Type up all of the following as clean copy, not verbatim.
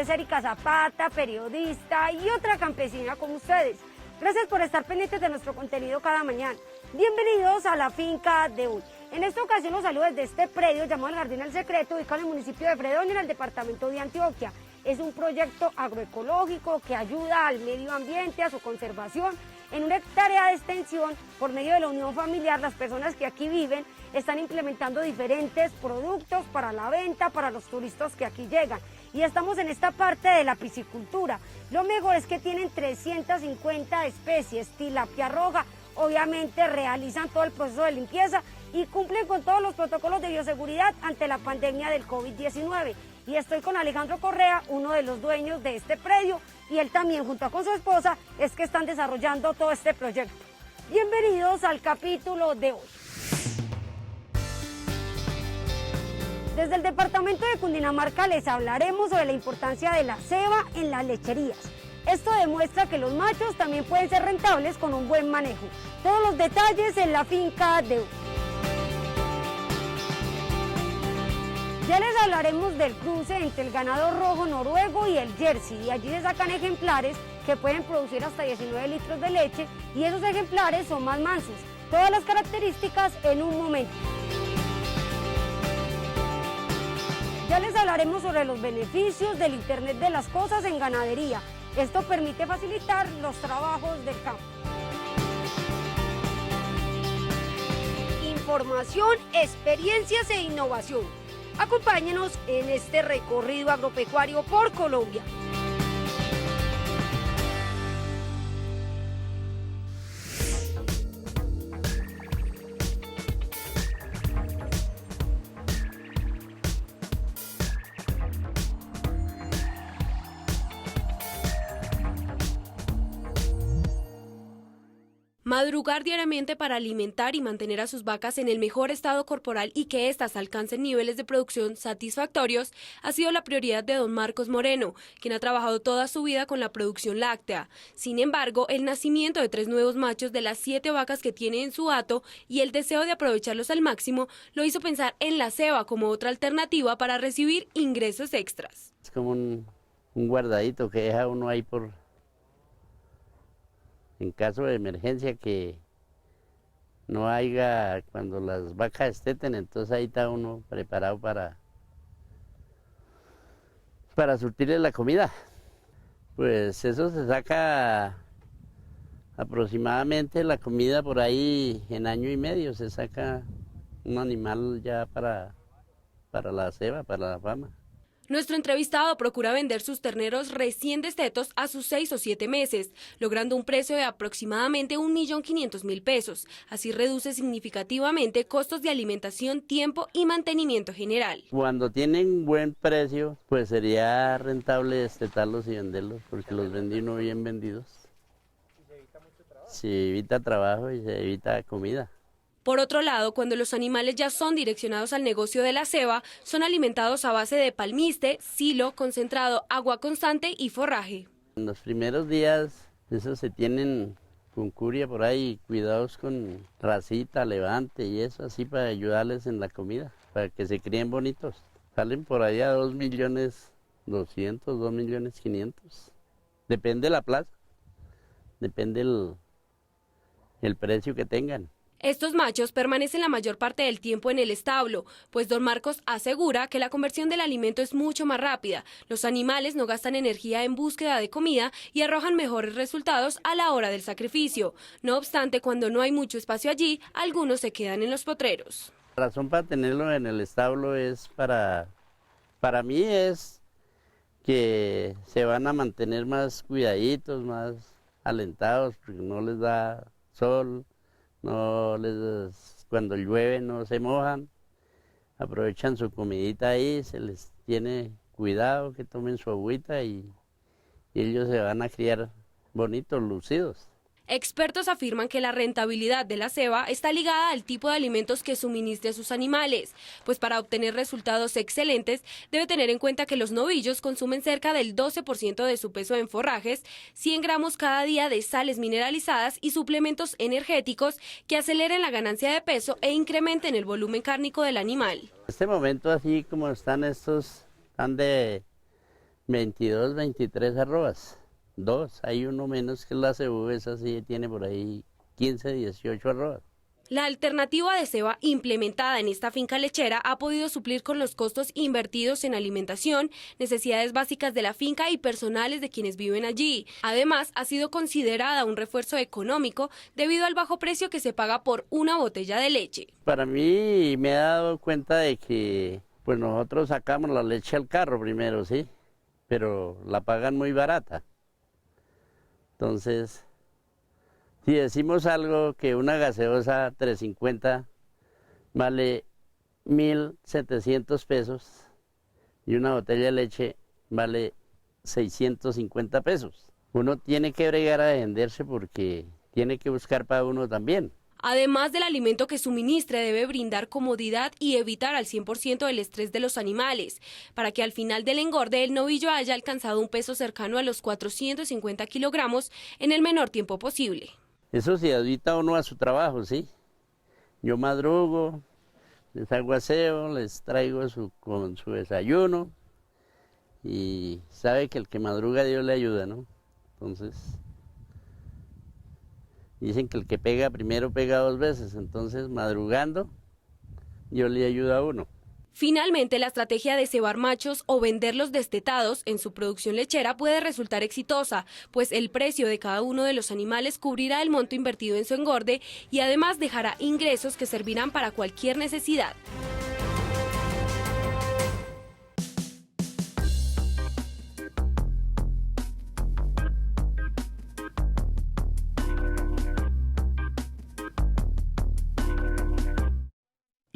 es Erika Zapata, periodista y otra campesina como ustedes. Gracias por estar pendientes de nuestro contenido cada mañana. Bienvenidos a la finca de hoy. En esta ocasión los saludo desde este predio llamado El Jardín del Secreto, ubicado en el municipio de Fredonia, en el departamento de Antioquia. Es un proyecto agroecológico que ayuda al medio ambiente, a su conservación. En una hectárea de extensión, por medio de la unión familiar, las personas que aquí viven están implementando diferentes productos para la venta, para los turistas que aquí llegan. Y estamos en esta parte de la piscicultura. Lo mejor es que tienen 350 especies, tilapia roja. Obviamente realizan todo el proceso de limpieza y cumplen con todos los protocolos de bioseguridad ante la pandemia del COVID-19. Y estoy con Alejandro Correa, uno de los dueños de este predio, y él también, junto con su esposa, es que están desarrollando todo este proyecto. Bienvenidos al capítulo de hoy. Desde el departamento de Cundinamarca les hablaremos sobre la importancia de la ceba en las lecherías. Esto demuestra que los machos también pueden ser rentables con un buen manejo. Todos los detalles en la finca de hoy. Ya les hablaremos del cruce entre el ganado rojo noruego y el jersey, y allí se sacan ejemplares que pueden producir hasta 19 litros de leche, y esos ejemplares son más mansos. Todas las características en un momento. Ya les hablaremos sobre los beneficios del Internet de las cosas en ganadería. Esto permite facilitar los trabajos del campo. Información, experiencias e innovación. Acompáñenos en este recorrido agropecuario por Colombia. Madrugar diariamente para alimentar y mantener a sus vacas en el mejor estado corporal y que éstas alcancen niveles de producción satisfactorios ha sido la prioridad de don Marcos Moreno, quien ha trabajado toda su vida con la producción láctea. Sin embargo, el nacimiento de 3 nuevos machos de las 7 vacas que tiene en su hato y el deseo de aprovecharlos al máximo lo hizo pensar en la ceba como otra alternativa para recibir ingresos extras. Es como un guardadito que deja uno ahí en caso de emergencia, que no haya, cuando las vacas esteten, entonces ahí está uno preparado para surtirle la comida. Pues eso se saca aproximadamente la comida por ahí en año y medio, se saca un animal ya para la ceba, para la fama. Nuestro entrevistado procura vender sus terneros recién destetos a sus 6 o 7 meses, logrando un precio de aproximadamente 1.500.000 pesos. Así reduce significativamente costos de alimentación, tiempo y mantenimiento general. Cuando tienen buen precio, pues sería rentable destetarlos y venderlos, porque los vendí uno bien vendidos. ¿Y se evita mucho trabajo? Se evita trabajo y se evita comida. Por otro lado, cuando los animales ya son direccionados al negocio de la ceba, son alimentados a base de palmiste, silo, concentrado, agua constante y forraje. En los primeros días, esos se tienen con curia por ahí, cuidados con racita, levante y eso, así para ayudarles en la comida, para que se críen bonitos. Salen por allá 2.200.000, 2.500.000. Depende de la plaza, depende el precio que tengan. Estos machos permanecen la mayor parte del tiempo en el establo, pues don Marcos asegura que la conversión del alimento es mucho más rápida. Los animales no gastan energía en búsqueda de comida y arrojan mejores resultados a la hora del sacrificio. No obstante, cuando no hay mucho espacio allí, algunos se quedan en los potreros. La razón para tenerlo en el establo es para mí es que se van a mantener más cuidaditos, más alentados, porque no les da sol. Cuando llueve no se mojan, aprovechan su comidita ahí, se les tiene cuidado, que tomen su agüita y ellos se van a criar bonitos, lucidos. Expertos afirman que la rentabilidad de la ceba está ligada al tipo de alimentos que suministre a sus animales, pues para obtener resultados excelentes debe tener en cuenta que los novillos consumen cerca del 12% de su peso en forrajes, 100 gramos cada día de sales mineralizadas y suplementos energéticos que aceleren la ganancia de peso e incrementen el volumen cárnico del animal. En este momento, así como están estos, están de 22, 23 arrobas. Dos, hay uno menos que la CU, esa sí tiene por ahí 15, 18 arrobas. La alternativa de ceba implementada en esta finca lechera ha podido suplir con los costos invertidos en alimentación, necesidades básicas de la finca y personales de quienes viven allí. Además, ha sido considerada un refuerzo económico debido al bajo precio que se paga por una botella de leche. Para mí me he dado cuenta de que pues nosotros sacamos la leche al carro primero, ¿sí? Pero la pagan muy barata. Entonces, si decimos algo que una gaseosa 350 vale 1.700 pesos y una botella de leche vale 650 pesos, uno tiene que bregar a venderse porque tiene que buscar para uno también. Además del alimento que suministre, debe brindar comodidad y evitar al 100% el estrés de los animales, para que al final del engorde el novillo haya alcanzado un peso cercano a los 450 kilogramos en el menor tiempo posible. Eso sí, ayuda uno a su trabajo, ¿sí? Yo madrugo, les hago aseo, les traigo con su desayuno y sabe que el que madruga Dios le ayuda, ¿no? Entonces, dicen que el que pega primero pega dos veces, entonces madrugando Dios le ayuda a uno. Finalmente, la estrategia de cebar machos o venderlos destetados en su producción lechera puede resultar exitosa, pues el precio de cada uno de los animales cubrirá el monto invertido en su engorde y además dejará ingresos que servirán para cualquier necesidad.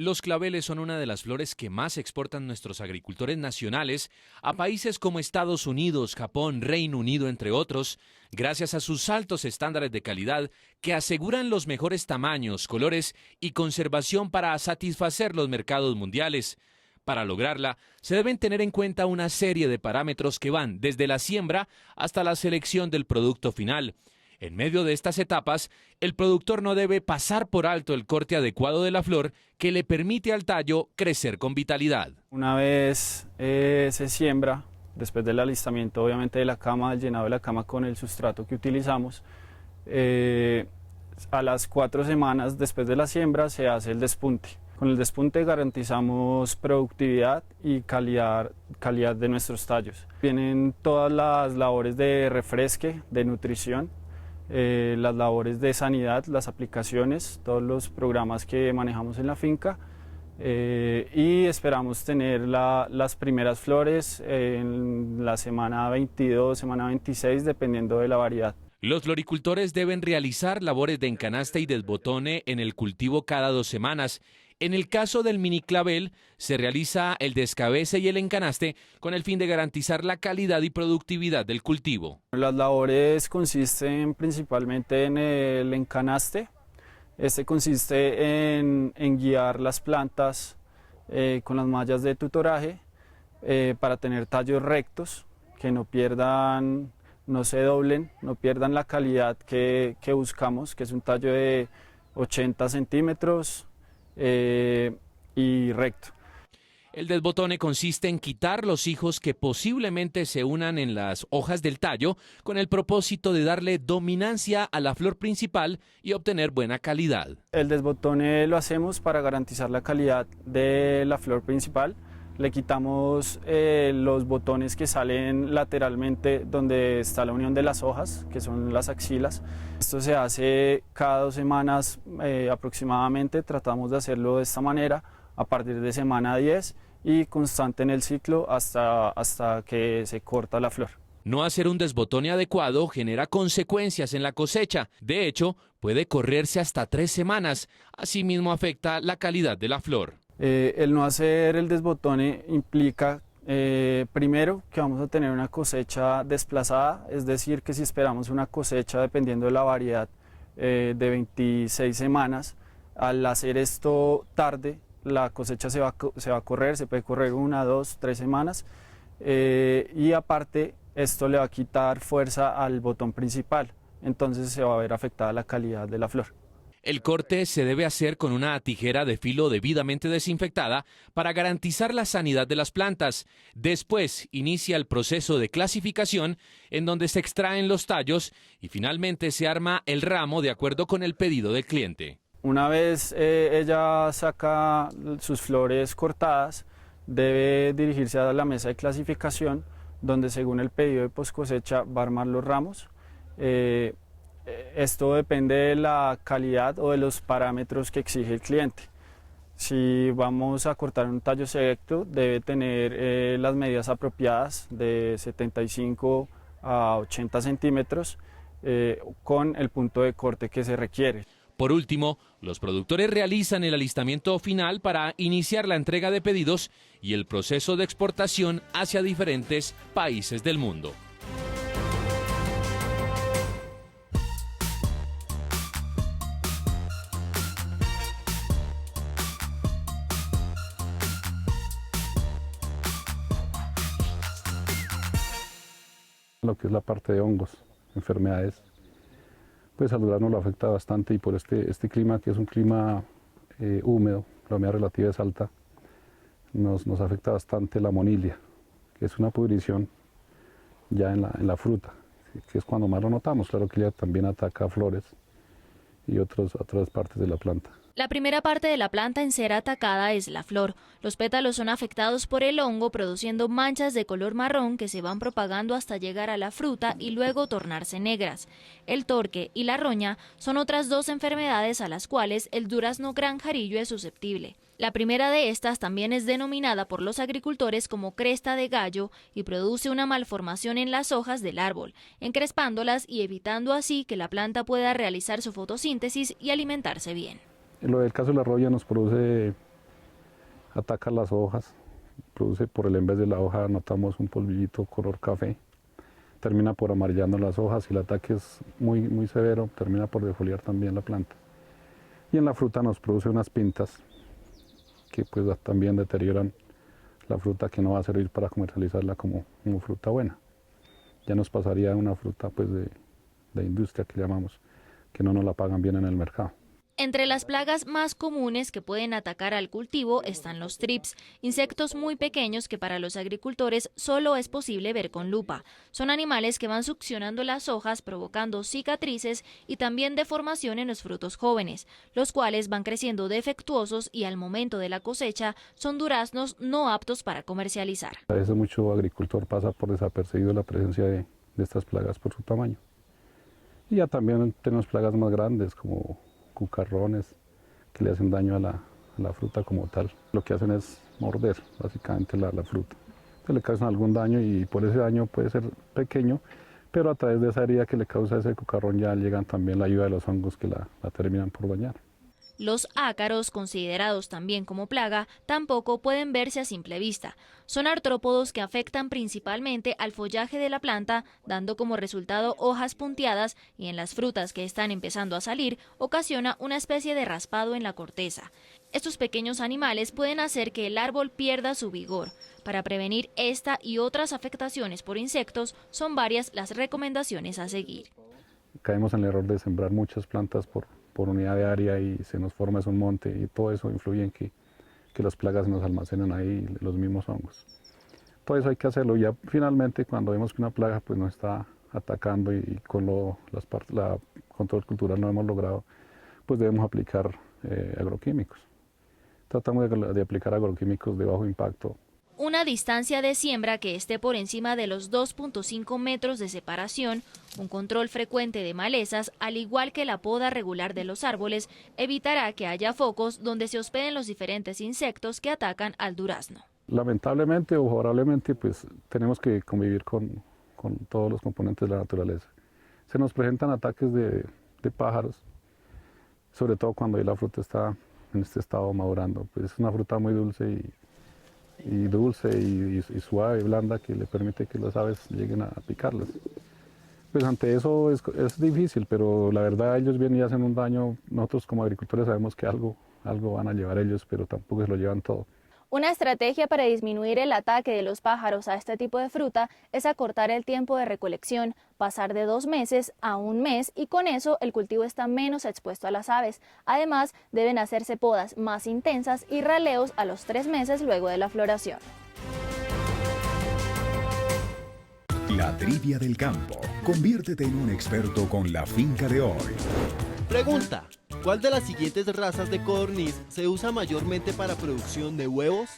Los claveles son una de las flores que más exportan nuestros agricultores nacionales a países como Estados Unidos, Japón, Reino Unido, entre otros, gracias a sus altos estándares de calidad que aseguran los mejores tamaños, colores y conservación para satisfacer los mercados mundiales. Para lograrla, se deben tener en cuenta una serie de parámetros que van desde la siembra hasta la selección del producto final. En medio de estas etapas, el productor no debe pasar por alto el corte adecuado de la flor que le permite al tallo crecer con vitalidad. Una vez se siembra, después del alistamiento obviamente de la cama, el llenado de la cama con el sustrato que utilizamos, a las 4 semanas después de la siembra se hace el despunte. Con el despunte garantizamos productividad y calidad de nuestros tallos. Vienen todas las labores de refresque, de nutrición, las labores de sanidad, las aplicaciones, todos los programas que manejamos en la finca y esperamos tener las primeras flores en la semana 22, semana 26, dependiendo de la variedad. Los floricultores deben realizar labores de encanaste y desbotone en el cultivo cada 2 semanas. En el caso del mini clavel, se realiza el descabece y el encanaste con el fin de garantizar la calidad y productividad del cultivo. Las labores consisten principalmente en el encanaste. Este consiste en guiar las plantas con las mallas de tutoraje para tener tallos rectos, que no pierdan, no se doblen, no pierdan la calidad que buscamos, que es un tallo de 80 centímetros, y recto. El desbotone consiste en quitar los hijos que posiblemente se unan en las hojas del tallo con el propósito de darle dominancia a la flor principal y obtener buena calidad. El desbotone lo hacemos para garantizar la calidad de la flor principal. Le quitamos los botones que salen lateralmente donde está la unión de las hojas, que son las axilas. Esto se hace cada 2 semanas aproximadamente, tratamos de hacerlo de esta manera a partir de semana 10 y constante en el ciclo hasta que se corta la flor. No hacer un desbotone adecuado genera consecuencias en la cosecha. De hecho, puede correrse hasta 3 semanas. Asimismo afecta la calidad de la flor. El no hacer el desbotone implica primero que vamos a tener una cosecha desplazada, es decir, que si esperamos una cosecha dependiendo de la variedad de 26 semanas, al hacer esto tarde, la cosecha se va a correr, se puede correr 1, 2, 3 semanas y aparte esto le va a quitar fuerza al botón principal, entonces se va a ver afectada la calidad de la flor. El corte se debe hacer con una tijera de filo debidamente desinfectada para garantizar la sanidad de las plantas. Después inicia el proceso de clasificación en donde se extraen los tallos y finalmente se arma el ramo de acuerdo con el pedido del cliente. Una vez ella saca sus flores cortadas, debe dirigirse a la mesa de clasificación, donde según el pedido de post cosecha va a armar los ramos. Esto depende de la calidad o de los parámetros que exige el cliente. Si vamos a cortar un tallo selecto, debe tener las medidas apropiadas de 75 a 80 centímetros con el punto de corte que se requiere. Por último, los productores realizan el alistamiento final para iniciar la entrega de pedidos y el proceso de exportación hacia diferentes países del mundo. Lo que es la parte de hongos, enfermedades, pues al durazno lo afecta bastante y por este clima, que es un clima húmedo, la humedad relativa es alta, nos afecta bastante la monilia, que es una pudrición ya en la fruta, que es cuando más lo notamos. Claro que ella también ataca flores y otras partes de la planta. La primera parte de la planta en ser atacada es la flor. Los pétalos son afectados por el hongo, produciendo manchas de color marrón que se van propagando hasta llegar a la fruta y luego tornarse negras. El torque y la roña son otras dos enfermedades a las cuales el durazno granjarillo es susceptible. La primera de estas también es denominada por los agricultores como cresta de gallo y produce una malformación en las hojas del árbol, encrespándolas y evitando así que la planta pueda realizar su fotosíntesis y alimentarse bien. Lo del caso de la roya nos ataca las hojas, produce por el en vez de la hoja notamos un polvillito color café, termina por amarillando las hojas y el ataque es muy severo, termina por defoliar también la planta. Y en la fruta nos produce unas pintas que pues también deterioran la fruta, que no va a servir para comercializarla como fruta buena. Ya nos pasaría una fruta pues de industria que llamamos, que no nos la pagan bien en el mercado. Entre las plagas más comunes que pueden atacar al cultivo están los thrips, insectos muy pequeños que para los agricultores solo es posible ver con lupa. Son animales que van succionando las hojas, provocando cicatrices y también deformación en los frutos jóvenes, los cuales van creciendo defectuosos y al momento de la cosecha son duraznos no aptos para comercializar. A veces mucho agricultor pasa por desapercibido la presencia de estas plagas por su tamaño. Y ya también tenemos plagas más grandes como cucarrones que le hacen daño a la fruta como tal. Lo que hacen es morder básicamente la fruta. Se le causan algún daño y por ese daño puede ser pequeño, pero a través de esa herida que le causa ese cucarrón ya llegan también la ayuda de los hongos que la terminan por dañar. Los ácaros, considerados también como plaga, tampoco pueden verse a simple vista. Son artrópodos que afectan principalmente al follaje de la planta, dando como resultado hojas punteadas y en las frutas que están empezando a salir ocasiona una especie de raspado en la corteza. Estos pequeños animales pueden hacer que el árbol pierda su vigor. Para prevenir esta y otras afectaciones por insectos, son varias las recomendaciones a seguir. Caemos en el error de sembrar muchas plantas por unidad de área y se nos forma un monte y todo eso influye en que las plagas se nos almacenan ahí, los mismos hongos. Todo eso hay que hacerlo. Ya finalmente cuando vemos que una plaga pues nos está atacando y con la control cultural no hemos logrado, pues debemos aplicar agroquímicos. Tratamos de aplicar agroquímicos de bajo impacto. Una distancia de siembra que esté por encima de los 2.5 metros de separación, un control frecuente de malezas, al igual que la poda regular de los árboles, evitará que haya focos donde se hospeden los diferentes insectos que atacan al durazno. Lamentablemente o favorablemente, pues tenemos que convivir con todos los componentes de la naturaleza. Se nos presentan ataques de pájaros, sobre todo cuando la fruta está en este estado madurando. Pues es una fruta muy dulce y suave, blanda, que le permite que las aves lleguen a picarlas. Pues ante eso es difícil, pero la verdad ellos vienen y hacen un daño. Nosotros como agricultores sabemos que algo van a llevar ellos, pero tampoco se lo llevan todo. Una estrategia para disminuir el ataque de los pájaros a este tipo de fruta es acortar el tiempo de recolección, pasar de 2 meses a 1 mes y con eso el cultivo está menos expuesto a las aves. Además, deben hacerse podas más intensas y raleos a los 3 meses luego de la floración. La trivia del campo. Conviértete en un experto con la finca de hoy. Pregunta: ¿cuál de las siguientes razas de codorniz se usa mayormente para producción de huevos?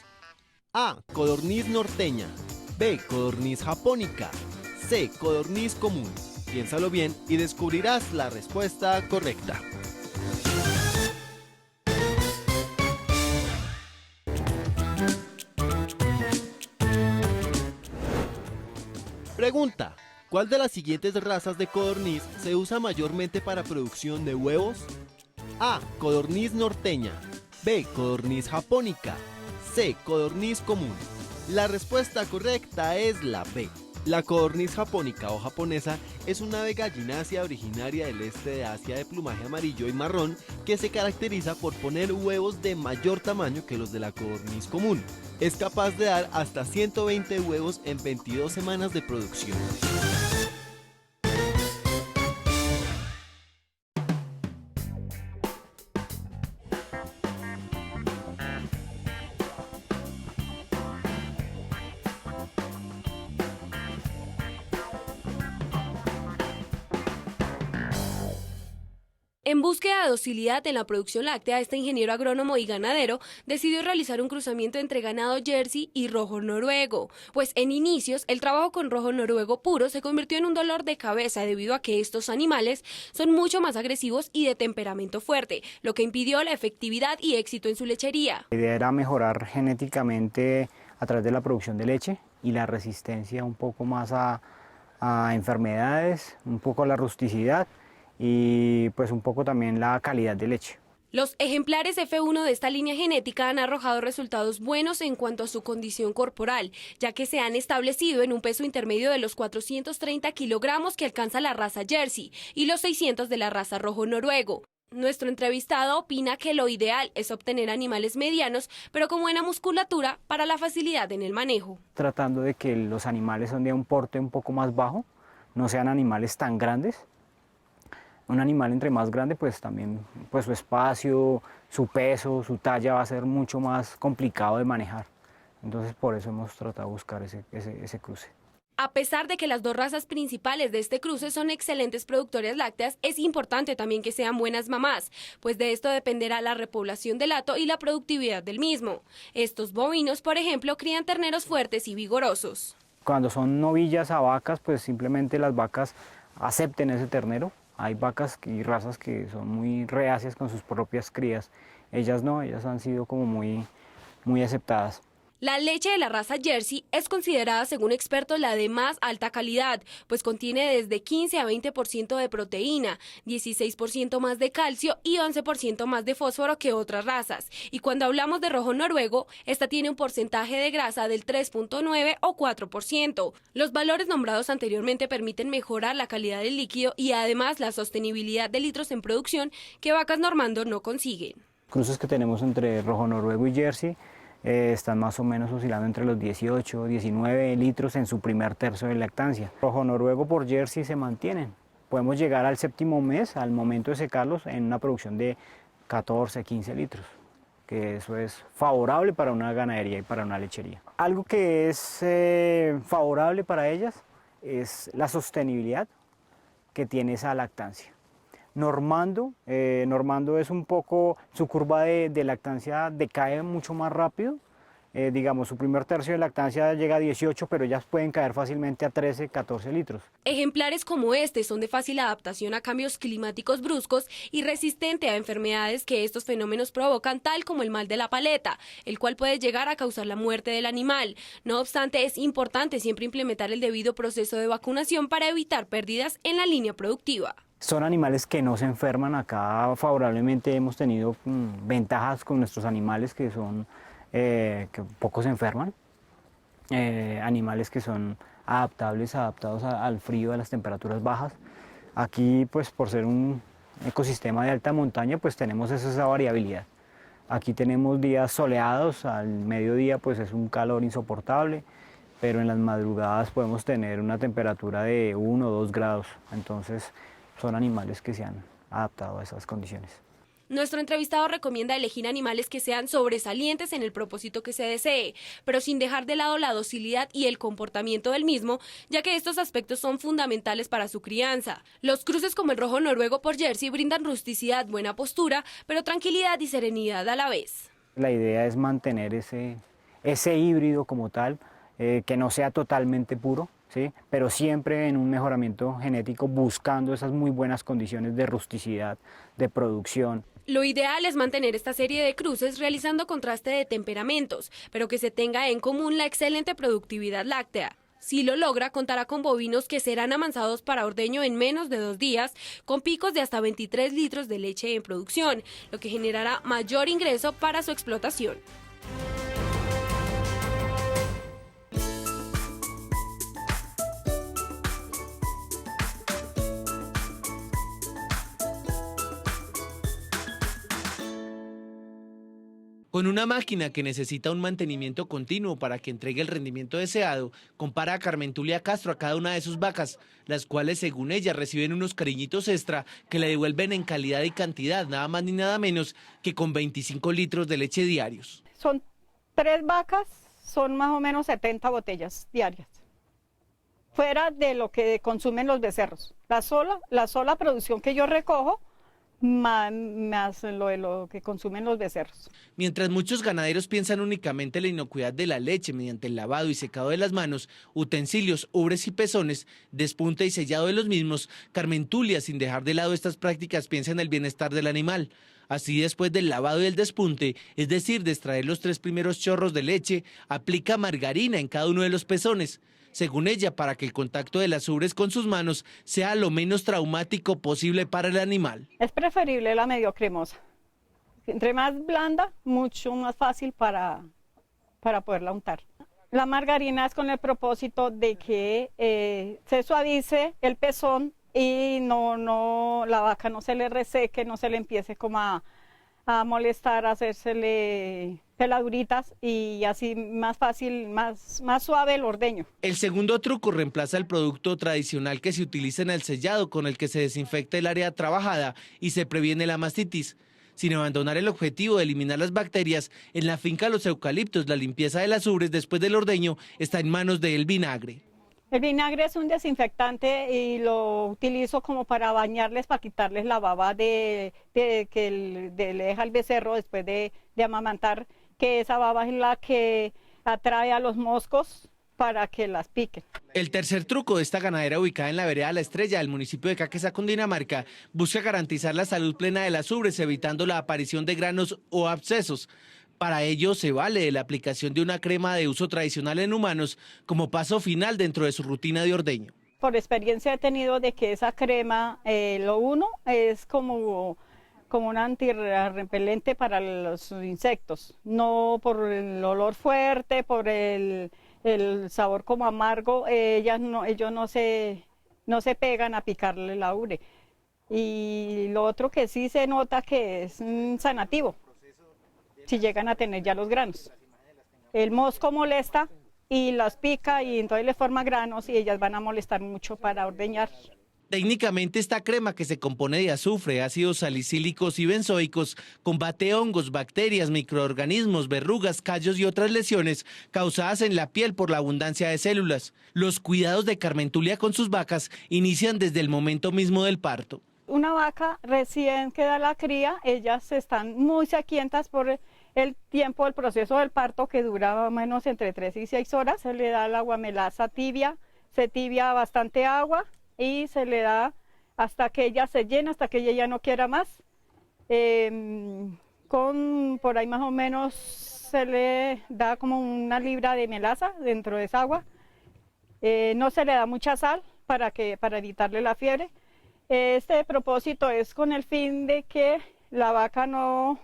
A. Codorniz norteña. B. Codorniz japónica. C. Codorniz común. Piénsalo bien y descubrirás la respuesta correcta. Pregunta: ¿cuál de las siguientes razas de codorniz se usa mayormente para producción de huevos? A. Codorniz norteña. B. Codorniz japónica. C. Codorniz común. La respuesta correcta es la B. La codorniz japónica o japonesa es una ave gallinácea originaria del este de Asia de plumaje amarillo y marrón que se caracteriza por poner huevos de mayor tamaño que los de la codorniz común. Es capaz de dar hasta 120 huevos en 22 semanas de producción. En búsqueda de docilidad en la producción láctea, este ingeniero agrónomo y ganadero decidió realizar un cruzamiento entre ganado jersey y rojo noruego, pues en inicios el trabajo con rojo noruego puro se convirtió en un dolor de cabeza debido a que estos animales son mucho más agresivos y de temperamento fuerte, lo que impidió la efectividad y éxito en su lechería. La idea era mejorar genéticamente a través de la producción de leche y la resistencia un poco más a enfermedades, un poco la rusticidad y pues un poco también la calidad de leche. Los ejemplares F1 de esta línea genética han arrojado resultados buenos en cuanto a su condición corporal, ya que se han establecido en un peso intermedio de los 430 kilogramos que alcanza la raza Jersey y los 600 de la raza rojo noruego. Nuestro entrevistado opina que lo ideal es obtener animales medianos, pero con buena musculatura para la facilidad en el manejo. Tratando de que los animales son de un porte un poco más bajo, no sean animales tan grandes. Un animal entre más grande, pues también pues su espacio, su peso, su talla va a ser mucho más complicado de manejar. Entonces por eso hemos tratado de buscar ese cruce. A pesar de que las dos razas principales de este cruce son excelentes productoras lácteas, es importante también que sean buenas mamás, pues de esto dependerá la repoblación del hato y la productividad del mismo. Estos bovinos, por ejemplo, crían terneros fuertes y vigorosos. Cuando son novillas a vacas, pues simplemente las vacas acepten ese ternero. Hay vacas y razas que son muy reacias con sus propias crías. Ellas no, ellas han sido como muy aceptadas. La leche de la raza Jersey es considerada, según expertos, la de más alta calidad, pues contiene desde 15 a 20% de proteína, 16% más de calcio y 11% más de fósforo que otras razas. Y cuando hablamos de rojo noruego, esta tiene un porcentaje de grasa del 3.9 o 4%. Los valores nombrados anteriormente permiten mejorar la calidad del líquido y además la sostenibilidad de litros en producción que vacas normando no consiguen. Cruces que tenemos entre rojo noruego y Jersey están más o menos oscilando entre los 18, 19 litros en su primer tercio de lactancia. Rojo noruego por Jersey se mantienen. Podemos llegar al 7º mes, al momento de secarlos, en una producción de 14, 15 litros, que eso es favorable para una ganadería y para una lechería. Algo que es favorable para ellas es la sostenibilidad que tiene esa lactancia. Normando es un poco, su curva de lactancia decae mucho más rápido. Digamos, su primer tercio de lactancia llega a 18, pero ellas pueden caer fácilmente a 13, 14 litros. Ejemplares como este son de fácil adaptación a cambios climáticos bruscos y resistente a enfermedades que estos fenómenos provocan, tal como el mal de la paleta, el cual puede llegar a causar la muerte del animal. No obstante, es importante siempre implementar el debido proceso de vacunación para evitar pérdidas en la línea productiva. Son animales que no se enferman. Acá favorablemente hemos tenido ventajas con nuestros animales que son que poco se enferman, animales que son adaptados al frío, a las temperaturas bajas. Aquí pues por ser un ecosistema de alta montaña pues tenemos esa variabilidad. Aquí tenemos días soleados, al mediodía pues es un calor insoportable, pero en las madrugadas podemos tener una temperatura de 1 o 2 grados, entonces son animales que se han adaptado a esas condiciones. Nuestro entrevistado recomienda elegir animales que sean sobresalientes en el propósito que se desee, pero sin dejar de lado la docilidad y el comportamiento del mismo, ya que estos aspectos son fundamentales para su crianza. Los cruces como el rojo noruego por Jersey brindan rusticidad, buena postura, pero tranquilidad y serenidad a la vez. La idea es mantener ese híbrido como tal, que no sea totalmente puro, ¿sí? Pero siempre en un mejoramiento genético buscando esas muy buenas condiciones de rusticidad, de producción. Lo ideal es mantener esta serie de cruces realizando contraste de temperamentos, pero que se tenga en común la excelente productividad láctea. Si lo logra, contará con bovinos que serán amansados para ordeño en menos de 2 días, con picos de hasta 23 litros de leche en producción, lo que generará mayor ingreso para su explotación. Con una máquina que necesita un mantenimiento continuo para que entregue el rendimiento deseado, compara a Carmen Tulia Castro a cada una de sus vacas, las cuales según ella reciben unos cariñitos extra que le devuelven en calidad y cantidad, nada más ni nada menos que con 25 litros de leche diarios. Son 3 vacas, son más o menos 70 botellas diarias, fuera de lo que consumen los becerros. La sola producción que yo recojo, más lo que consumen los becerros. Mientras muchos ganaderos piensan únicamente en la inocuidad de la leche mediante el lavado y secado de las manos, utensilios, ubres y pezones, despunte y sellado de los mismos, Carmen Tulia, sin dejar de lado estas prácticas, piensa en el bienestar del animal. Así, después del lavado y el despunte, es decir, de extraer los 3 primeros chorros de leche, aplica margarina en cada uno de los pezones. Según ella, para que el contacto de las ubres con sus manos sea lo menos traumático posible para el animal. Es preferible la medio cremosa. Entre más blanda, mucho más fácil para poderla untar. La margarina es con el propósito de que se suavice el pezón y la vaca no se le reseque, no se le empiece como a molestar, a hacérsele peladuritas y así más fácil, más suave el ordeño. El segundo truco reemplaza el producto tradicional que se utiliza en el sellado con el que se desinfecta el área trabajada y se previene la mastitis. Sin abandonar el objetivo de eliminar las bacterias, en la finca Los Eucaliptos la limpieza de las ubres después del ordeño está en manos del vinagre. El vinagre es un desinfectante y lo utilizo como para bañarles, para quitarles la baba que le deja al becerro después de amamantar, que esa baba es la que atrae a los moscos para que las piquen. El tercer truco de esta ganadera ubicada en la vereda La Estrella del municipio de Caquetá, Cundinamarca, busca garantizar la salud plena de las ubres, evitando la aparición de granos o abscesos. Para ello se vale de la aplicación de una crema de uso tradicional en humanos como paso final dentro de su rutina de ordeño. Por experiencia he tenido de que esa crema, lo uno es como un antirrepelente para los insectos, no por el olor fuerte, por el sabor como amargo, ellos no se pegan a picarle la ubre. Y lo otro que sí se nota que es sanativo, si llegan a tener ya los granos. El mosco molesta y las pica y entonces les forma granos y ellas van a molestar mucho para ordeñar. Técnicamente esta crema, que se compone de azufre, ácidos salicílicos y benzoicos, combate hongos, bacterias, microorganismos, verrugas, callos y otras lesiones causadas en la piel por la abundancia de células. Los cuidados de Carmen Tulia con sus vacas inician desde el momento mismo del parto. Una vaca recién que da la cría, ellas están muy sequientas por el tiempo del proceso del parto, que dura más o menos entre 3 y 6 horas. Se le da el aguamelaza tibia, se tibia bastante agua y se le da hasta que ella se llena, hasta que ella ya no quiera más. Por ahí más o menos se le da como 1 libra de melaza dentro de esa agua. No se le da mucha sal para evitarle la fiebre. Este propósito es con el fin de que la vaca no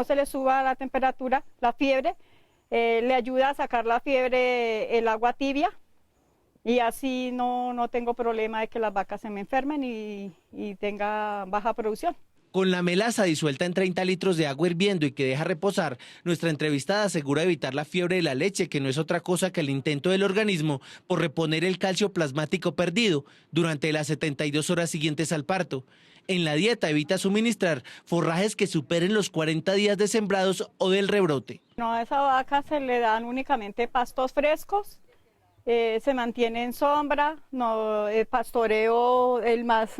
se le suba la temperatura, la fiebre, le ayuda a sacar la fiebre el agua tibia y así no tengo problema de que las vacas se me enfermen y tenga baja producción. Con la melaza disuelta en 30 litros de agua hirviendo y que deja reposar, nuestra entrevistada asegura evitar la fiebre de la leche, que no es otra cosa que el intento del organismo por reponer el calcio plasmático perdido durante las 72 horas siguientes al parto. En la dieta evita suministrar forrajes que superen los 40 días de sembrados o del rebrote. No, a esa vaca se le dan únicamente pastos frescos, se mantiene en sombra, no, el pastoreo el más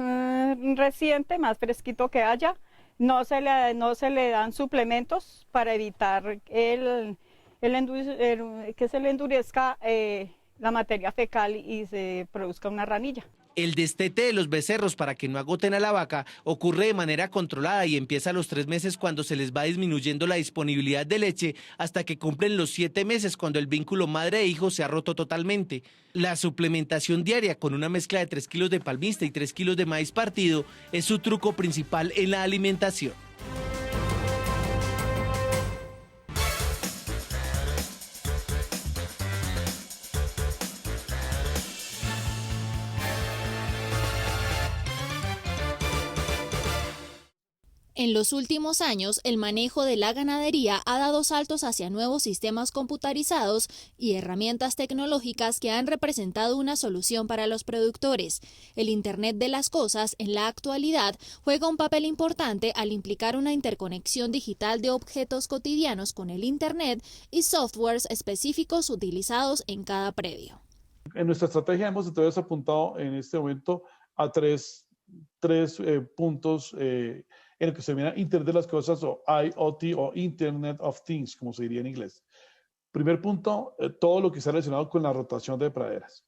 reciente, más fresquito que haya, no se le dan suplementos para evitar que se le endurezca la materia fecal y se produzca una ranilla. El destete de los becerros para que no agoten a la vaca ocurre de manera controlada y empieza a los 3 meses cuando se les va disminuyendo la disponibilidad de leche hasta que cumplen los 7 meses cuando el vínculo madre e hijo se ha roto totalmente. La suplementación diaria con una mezcla de 3 kilos de palmista y 3 kilos de maíz partido es su truco principal en la alimentación. En los últimos años, el manejo de la ganadería ha dado saltos hacia nuevos sistemas computarizados y herramientas tecnológicas que han representado una solución para los productores. El Internet de las Cosas, en la actualidad, juega un papel importante al implicar una interconexión digital de objetos cotidianos con el Internet y softwares específicos utilizados en cada predio. En nuestra estrategia hemos entonces apuntado en este momento a tres puntos en el que se denomina Internet de las Cosas o IoT o Internet of Things, como se diría en inglés. Primer punto, todo lo que está relacionado con la rotación de praderas.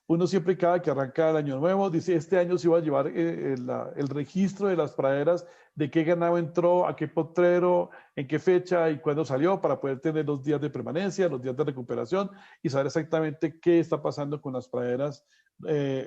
Uno siempre cada que arranca el año nuevo dice, este año se va a llevar el registro de las praderas, de qué ganado entró, a qué potrero, en qué fecha y cuándo salió, para poder tener los días de permanencia, los días de recuperación y saber exactamente qué está pasando con las praderas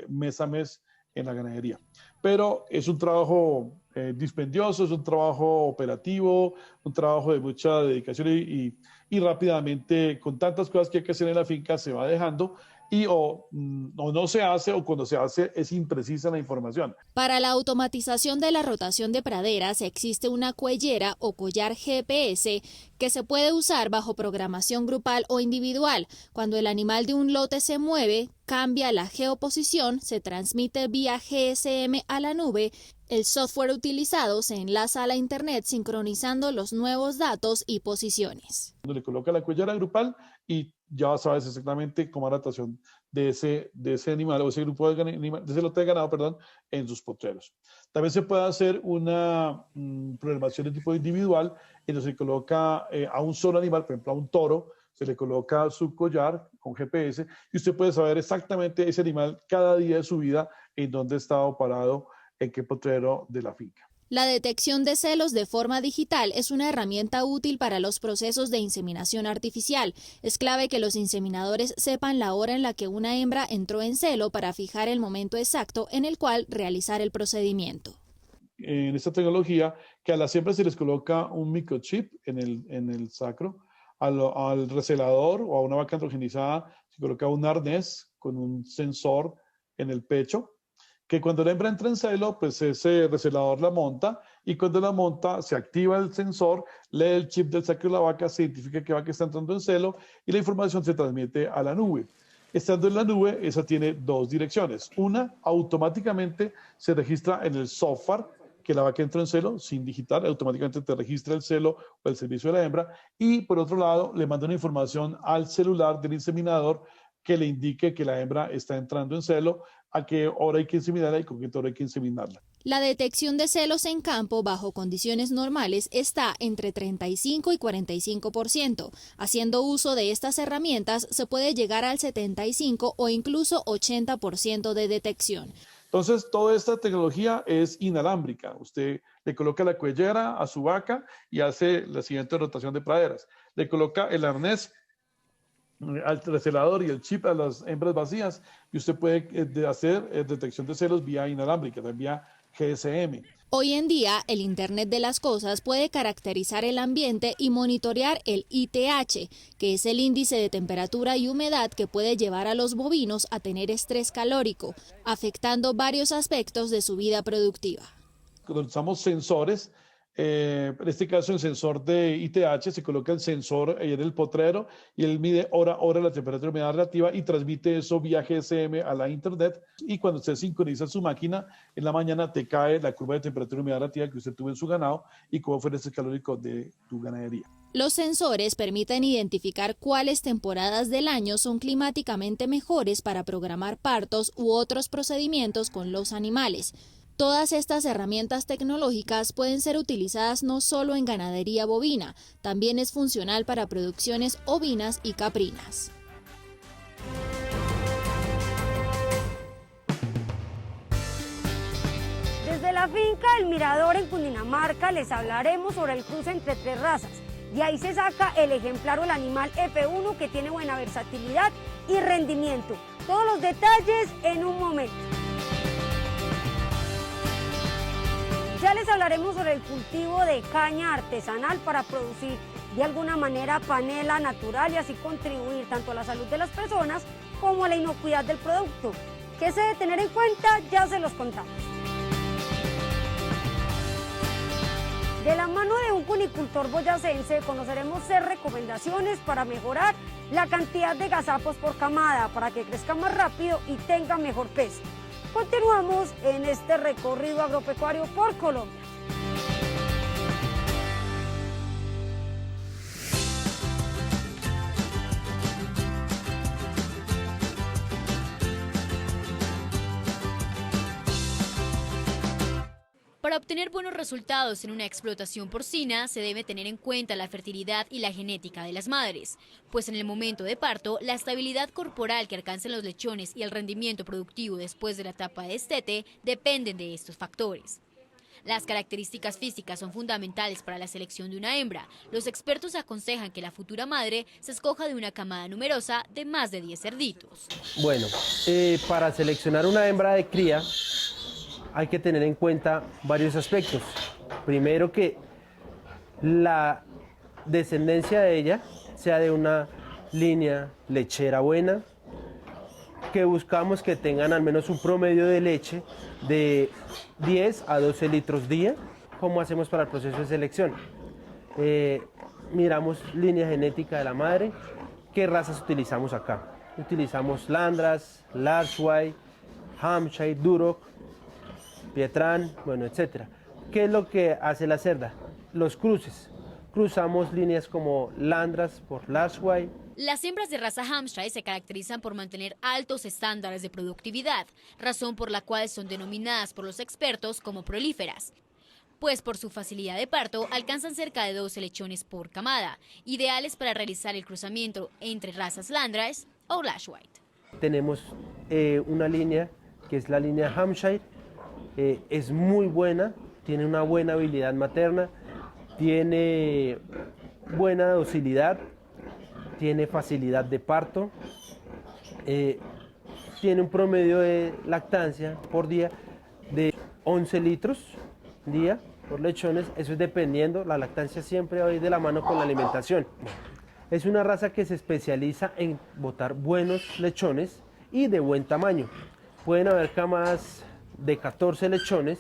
mes a mes en la ganadería. Pero es un trabajo dispendioso, es un trabajo operativo, un trabajo de mucha dedicación y rápidamente, con tantas cosas que hay que hacer en la finca, se va dejando y o no se hace, o cuando se hace es imprecisa la información. Para la automatización de la rotación de praderas existe una cuellera o collar GPS que se puede usar bajo programación grupal o individual. Cuando el animal de un lote se mueve, cambia la geoposición, se transmite vía GSM a la nube. El software utilizado se enlaza a la internet sincronizando los nuevos datos y posiciones. Le coloca la cuellera grupal y ya sabes exactamente cómo es la rotación de ese animal o ese grupo de ese lote de ganado, perdón, en sus potreros. También se puede hacer una programación de tipo individual en donde se coloca a un solo animal, por ejemplo a un toro, se le coloca su collar con GPS y usted puede saber exactamente ese animal cada día de su vida en dónde estaba parado, en qué potrero de la finca. La detección de celos de forma digital es una herramienta útil para los procesos de inseminación artificial. Es clave que los inseminadores sepan la hora en la que una hembra entró en celo para fijar el momento exacto en el cual realizar el procedimiento. En esta tecnología, que a las hembras se les coloca un microchip en el sacro, al recelador o a una vaca androgenizada se coloca un arnés con un sensor en el pecho, que cuando la hembra entra en celo, pues ese recelador la monta y cuando la monta se activa el sensor, lee el chip del sacro de la vaca, se identifica que vaca está entrando en celo y la información se transmite a la nube. Estando en la nube, esa tiene dos direcciones. Una, automáticamente se registra en el software que la vaca entró en celo, sin digitar, automáticamente te registra el celo o el servicio de la hembra y por otro lado le manda una información al celular del inseminador que le indique que la hembra está entrando en celo, a qué hora hay que inseminarla y con qué hora hay que inseminarla. La detección de celos en campo bajo condiciones normales está entre 35 y 45%. Haciendo uso de estas herramientas se puede llegar al 75 o incluso 80% de detección. Entonces, toda esta tecnología es inalámbrica. Usted le coloca la cuellera a su vaca y hace la siguiente rotación de praderas. Le coloca el arnés al recelador y el chip a las hembras vacías y usted puede hacer detección de celos vía inalámbrica, vía GSM. Hoy en día, el Internet de las Cosas puede caracterizar el ambiente y monitorear el ITH, que es el índice de temperatura y humedad que puede llevar a los bovinos a tener estrés calórico, afectando varios aspectos de su vida productiva. usamos sensores. En este caso, el sensor de ITH, se coloca el sensor ahí en el potrero y él mide hora a hora la temperatura y humedad relativa y transmite eso vía GSM a la internet. Y cuando usted sincroniza su máquina, en la mañana te cae la curva de temperatura y humedad relativa que usted tuvo en su ganado y cómo fue el estrés calórico de tu ganadería. Los sensores permiten identificar cuáles temporadas del año son climáticamente mejores para programar partos u otros procedimientos con los animales. Todas estas herramientas tecnológicas pueden ser utilizadas no solo en ganadería bovina, también es funcional para producciones ovinas y caprinas. Desde la finca El Mirador en Cundinamarca les hablaremos sobre el cruce entre 3 razas. De ahí se saca el ejemplar o el animal F1 que tiene buena versatilidad y rendimiento. Todos los detalles en un momento. Ya les hablaremos sobre el cultivo de caña artesanal para producir de alguna manera panela natural y así contribuir tanto a la salud de las personas como a la inocuidad del producto. ¿Qué se debe tener en cuenta? Ya se los contamos. De la mano de un cunicultor boyacense conoceremos 6 recomendaciones para mejorar la cantidad de gazapos por camada para que crezca más rápido y tenga mejor peso. Continuamos en este recorrido agropecuario por Colombia. Para obtener buenos resultados en una explotación porcina se debe tener en cuenta la fertilidad y la genética de las madres, pues en el momento de parto la estabilidad corporal que alcancen los lechones y el rendimiento productivo después de la etapa de destete dependen de estos factores. Las características físicas son fundamentales para la selección de una hembra. Los expertos aconsejan que la futura madre se escoja de una camada numerosa de más de 10 cerditos. Bueno, para seleccionar una hembra de cría hay que tener en cuenta varios aspectos. Primero, que la descendencia de ella sea de una línea lechera buena, que buscamos que tengan al menos un promedio de leche de 10 a 12 litros día. ¿Cómo hacemos para el proceso de selección? Miramos línea genética de la madre. ¿Qué razas utilizamos acá? Utilizamos Landras, Larshway, Hampshire, Duroc, Pietran, bueno, etcétera. ¿Qué es lo que hace la cerda? Los cruces. Cruzamos líneas como Landras por Larshway. Las hembras de raza Hampshire se caracterizan por mantener altos estándares de productividad, razón por la cual son denominadas por los expertos como prolíferas, pues por su facilidad de parto alcanzan cerca de 12 lechones por camada, ideales para realizar el cruzamiento entre razas Landras o Larshway. Tenemos una línea que es la línea Hampshire. Es muy buena, tiene una buena habilidad materna, tiene buena docilidad, tiene facilidad de parto, tiene un promedio de lactancia por día de 11 litros día por lechones. Eso es dependiendo, la lactancia siempre va a ir de la mano con la alimentación. Es una raza que se especializa en botar buenos lechones y de buen tamaño. Pueden haber camadas de 14 lechones,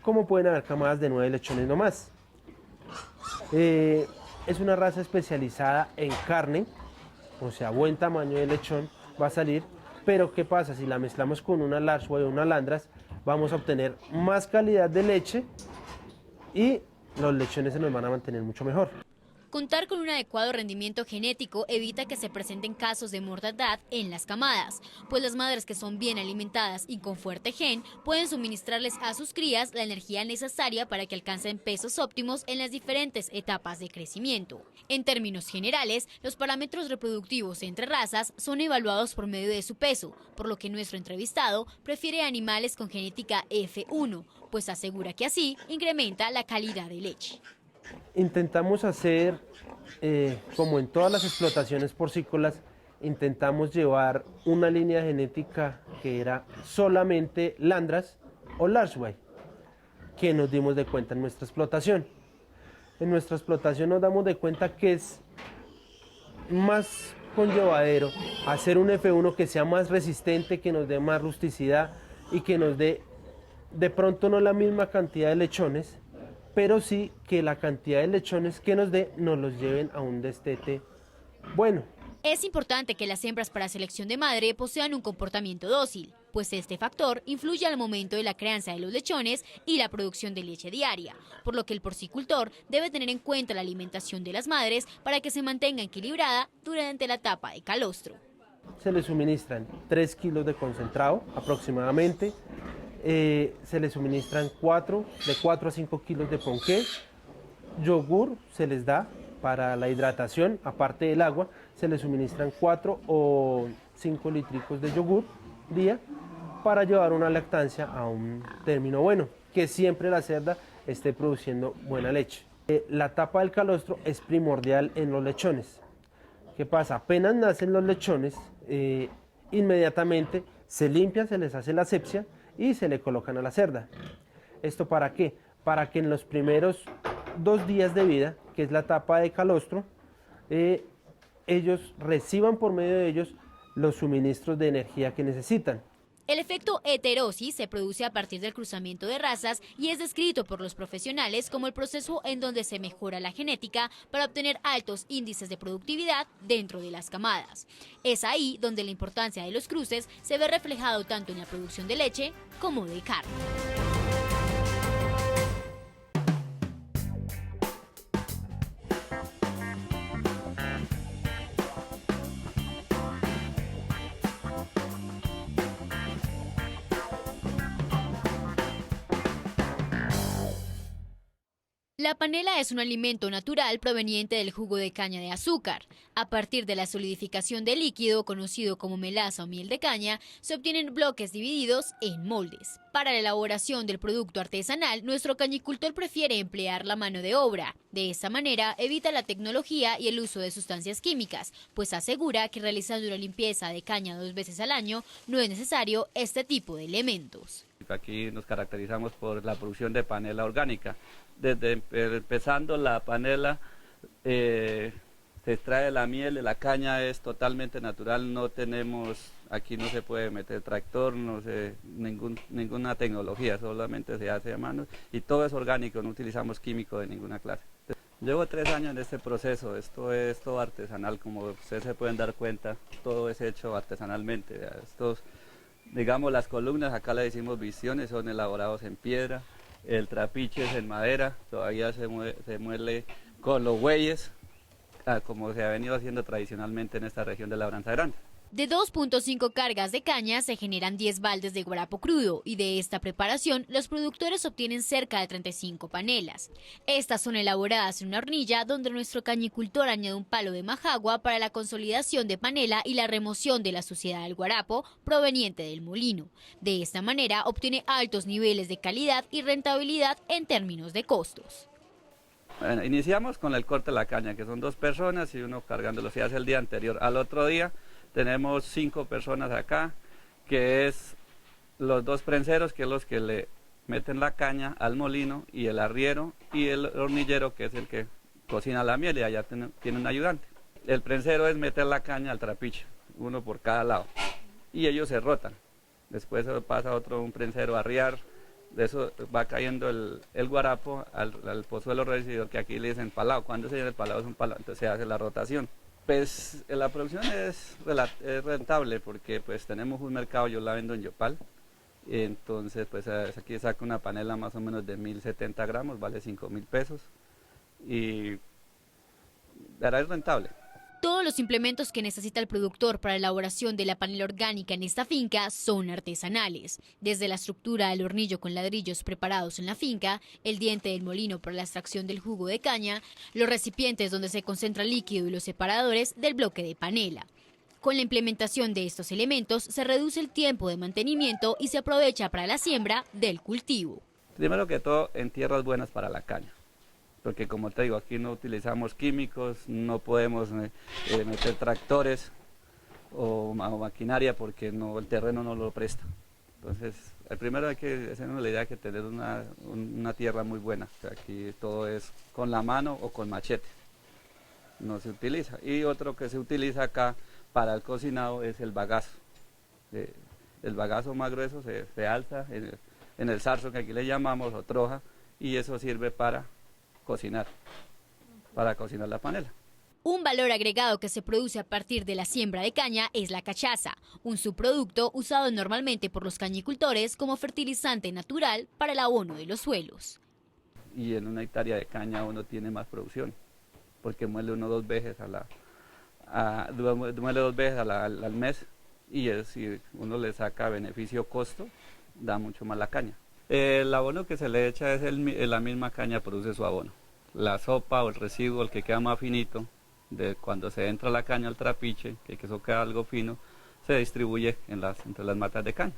como pueden haber camadas de 9 lechones nomás. Es una raza especializada en carne, o sea, buen tamaño de lechón va a salir, pero ¿qué pasa? Si la mezclamos con una Larshway o una Landras, vamos a obtener más calidad de leche y los lechones se nos van a mantener mucho mejor. Contar con un adecuado rendimiento genético evita que se presenten casos de mortandad en las camadas, pues las madres que son bien alimentadas y con fuerte gen pueden suministrarles a sus crías la energía necesaria para que alcancen pesos óptimos en las diferentes etapas de crecimiento. En términos generales, los parámetros reproductivos entre razas son evaluados por medio de su peso, por lo que nuestro entrevistado prefiere animales con genética F1, pues asegura que así incrementa la calidad de leche. Intentamos hacer, como en todas las explotaciones porcícolas, intentamos llevar una línea genética que era solamente Landras o Larshway, que nos dimos de cuenta en nuestra explotación. En nuestra explotación nos damos de cuenta que es más conllevadero hacer un F1 que sea más resistente, que nos dé más rusticidad y que nos dé de pronto no la misma cantidad de lechones, pero sí que la cantidad de lechones que nos dé nos los lleven a un destete bueno. Es importante que las hembras para selección de madre posean un comportamiento dócil, pues este factor influye al momento de la crianza de los lechones y la producción de leche diaria, por lo que el porcicultor debe tener en cuenta la alimentación de las madres para que se mantenga equilibrada durante la etapa de calostro. Se le suministran 3 kilos de concentrado aproximadamente, se le suministran de 4 a 5 kilos de ponqué, yogur se les da para la hidratación, aparte del agua, se les suministran 4 o 5 litricos de yogur día para llevar una lactancia a un término bueno, que siempre la cerda esté produciendo buena leche. La etapa del calostro es primordial en los lechones. ¿Qué pasa? Apenas nacen los lechones, inmediatamente se limpian, se les hace la asepsia y se le colocan a la cerda. ¿Esto para qué? Para que en los primeros 2 días de vida, que es la etapa de calostro, ellos reciban por medio de ellos los suministros de energía que necesitan. El efecto heterosis se produce a partir del cruzamiento de razas y es descrito por los profesionales como el proceso en donde se mejora la genética para obtener altos índices de productividad dentro de las camadas. Es ahí donde la importancia de los cruces se ve reflejado tanto en la producción de leche como de carne. La panela es un alimento natural proveniente del jugo de caña de azúcar. A partir de la solidificación del líquido, conocido como melaza o miel de caña, se obtienen bloques divididos en moldes. Para la elaboración del producto artesanal, nuestro cañicultor prefiere emplear la mano de obra. De esta manera, evita la tecnología y el uso de sustancias químicas, pues asegura que realizando una limpieza de caña 2 veces al año, no es necesario este tipo de elementos. Aquí nos caracterizamos por la producción de panela orgánica. Desde empezando la panela, se extrae la miel de la caña, es totalmente natural, no tenemos, aquí no se puede meter tractor, no sé, ninguna tecnología, solamente se hace a mano y todo es orgánico, no utilizamos químico de ninguna clase. Llevo 3 años en este proceso, esto es todo artesanal, como ustedes se pueden dar cuenta, todo es hecho artesanalmente. Digamos, las columnas, acá le decimos visiones, son elaborados en piedra. El trapiche es en madera, todavía se muele con los bueyes, como se ha venido haciendo tradicionalmente en esta región de Labranza Grande. De 2.5 cargas de caña se generan 10 baldes de guarapo crudo y de esta preparación los productores obtienen cerca de 35 panelas. Estas son elaboradas en una hornilla donde nuestro cañicultor añade un palo de majagua para la consolidación de panela y la remoción de la suciedad del guarapo proveniente del molino. De esta manera obtiene altos niveles de calidad y rentabilidad en términos de costos. Bueno, iniciamos con el corte de la caña, que son 2 personas y uno cargándolo, se hace el día anterior. Al otro día tenemos 5 personas acá, que es los 2 prenseros, que es los que le meten la caña al molino, y el arriero y el hornillero, que es el que cocina la miel, y allá tiene un ayudante. El prensero es meter la caña al trapiche, uno por cada lado, y ellos se rotan. Después pasa un prensero a arriar, de eso va cayendo el guarapo al pozuelo residual, que aquí le dicen palado. Cuando se dice el palado es un palado, entonces se hace la rotación. Pues la producción es rentable porque pues tenemos un mercado, yo la vendo en Yopal, entonces pues aquí saco una panela más o menos de 1070 gramos, vale 5.000 pesos y es rentable. Todos los implementos que necesita el productor para la elaboración de la panela orgánica en esta finca son artesanales. Desde la estructura del hornillo con ladrillos preparados en la finca, el diente del molino para la extracción del jugo de caña, los recipientes donde se concentra el líquido y los separadores del bloque de panela. Con la implementación de estos elementos se reduce el tiempo de mantenimiento y se aprovecha para la siembra del cultivo. Primero que todo, en tierras buenas para la caña. Porque como te digo, aquí no utilizamos químicos, no podemos meter tractores o maquinaria porque el terreno no lo presta. Entonces, primero hay que hacernos la idea de tener una tierra muy buena. O sea, aquí todo es con la mano o con machete, no se utiliza. Y otro que se utiliza acá para el cocinado es el bagazo. El bagazo más grueso se alza en el zarzo, que aquí le llamamos, o troja, y eso sirve para cocinar la panela. Un valor agregado que se produce a partir de la siembra de caña es la cachaza, un subproducto usado normalmente por los cañicultores como fertilizante natural para el abono de los suelos. Y en una hectárea de caña uno tiene más producción, porque muele uno 2 veces al mes, y si uno le saca beneficio-costo, da mucho más la caña. El abono que se le echa es la misma caña produce su abono. La sopa o el residuo, el que queda más finito, de cuando se entra la caña al trapiche, que eso queda algo fino, se distribuye entre las matas de caña.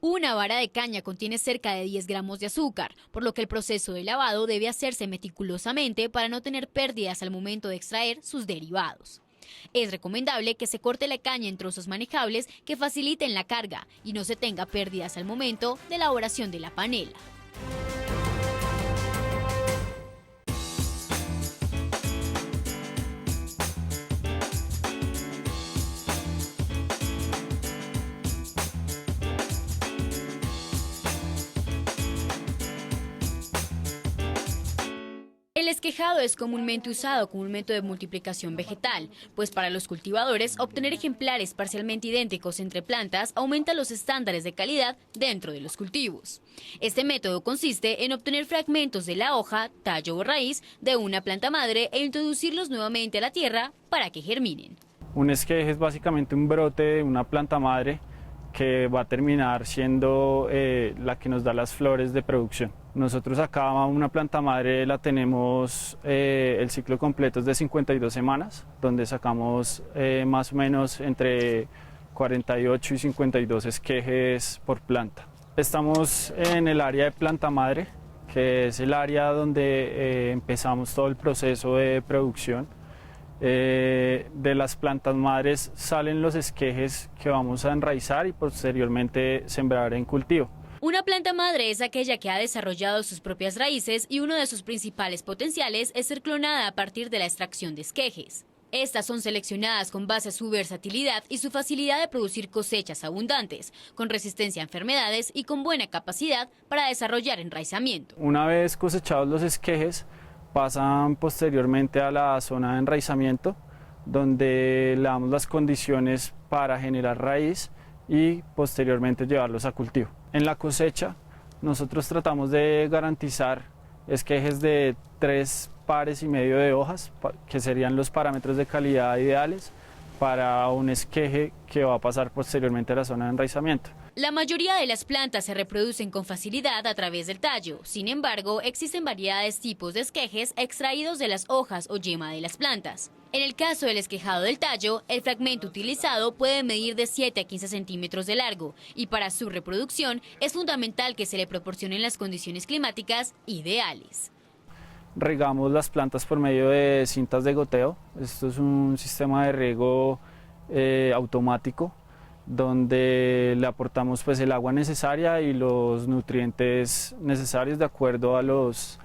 Una vara de caña contiene cerca de 10 gramos de azúcar, por lo que el proceso de lavado debe hacerse meticulosamente para no tener pérdidas al momento de extraer sus derivados. Es recomendable que se corte la caña en trozos manejables que faciliten la carga y no se tenga pérdidas al momento de elaboración de la panela. El esquejado es comúnmente usado como un método de multiplicación vegetal, pues para los cultivadores obtener ejemplares parcialmente idénticos entre plantas aumenta los estándares de calidad dentro de los cultivos. Este método consiste en obtener fragmentos de la hoja, tallo o raíz de una planta madre e introducirlos nuevamente a la tierra para que germinen. Un esqueje es básicamente un brote de una planta madre que va a terminar siendo la que nos da las flores de producción. Nosotros acá una planta madre la tenemos, el ciclo completo es de 52 semanas, donde sacamos más o menos entre 48 y 52 esquejes por planta. Estamos en el área de planta madre, que es el área donde empezamos todo el proceso de producción. De las plantas madres salen los esquejes que vamos a enraizar y posteriormente sembrar en cultivo. Una planta madre es aquella que ha desarrollado sus propias raíces y uno de sus principales potenciales es ser clonada a partir de la extracción de esquejes. Estas son seleccionadas con base a su versatilidad y su facilidad de producir cosechas abundantes, con resistencia a enfermedades y con buena capacidad para desarrollar enraizamiento. Una vez cosechados los esquejes, pasan posteriormente a la zona de enraizamiento, donde le damos las condiciones para generar raíz y posteriormente llevarlos a cultivo. En la cosecha, nosotros tratamos de garantizar esquejes de 3,5 pares de hojas, que serían los parámetros de calidad ideales para un esqueje que va a pasar posteriormente a la zona de enraizamiento. La mayoría de las plantas se reproducen con facilidad a través del tallo. Sin embargo, existen variedades tipos de esquejes extraídos de las hojas o yema de las plantas. En el caso del esquejado del tallo, el fragmento utilizado puede medir de 7 a 15 centímetros de largo y para su reproducción es fundamental que se le proporcionen las condiciones climáticas ideales. Regamos las plantas por medio de cintas de goteo. Esto es un sistema de riego automático, donde le aportamos pues el agua necesaria y los nutrientes necesarios de acuerdo a los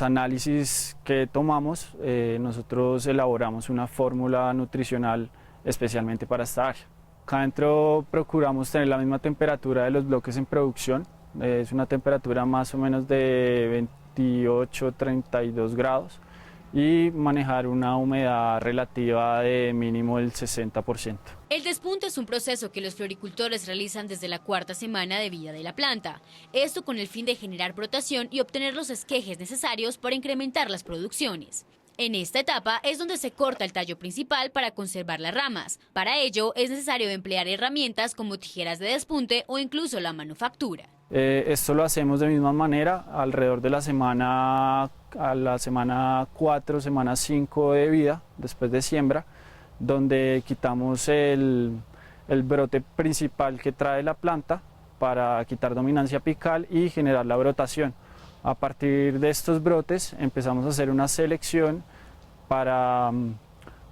análisis que tomamos. Nosotros elaboramos una fórmula nutricional especialmente para esta área. Acá adentro procuramos tener la misma temperatura de los bloques en producción. Es una temperatura más o menos de 28-32 grados y manejar una humedad relativa de mínimo el 60%. El despunte es un proceso que los floricultores realizan desde la 4ª semana de vida de la planta. Esto con el fin de generar brotación y obtener los esquejes necesarios para incrementar las producciones. En esta etapa es donde se corta el tallo principal para conservar las ramas. Para ello es necesario emplear herramientas como tijeras de despunte o incluso la manufactura. Esto lo hacemos de misma manera alrededor de la semana 4, semana 5 de vida, después de siembra, donde quitamos el brote principal que trae la planta para quitar dominancia apical y generar la brotación. A partir de estos brotes empezamos a hacer una selección para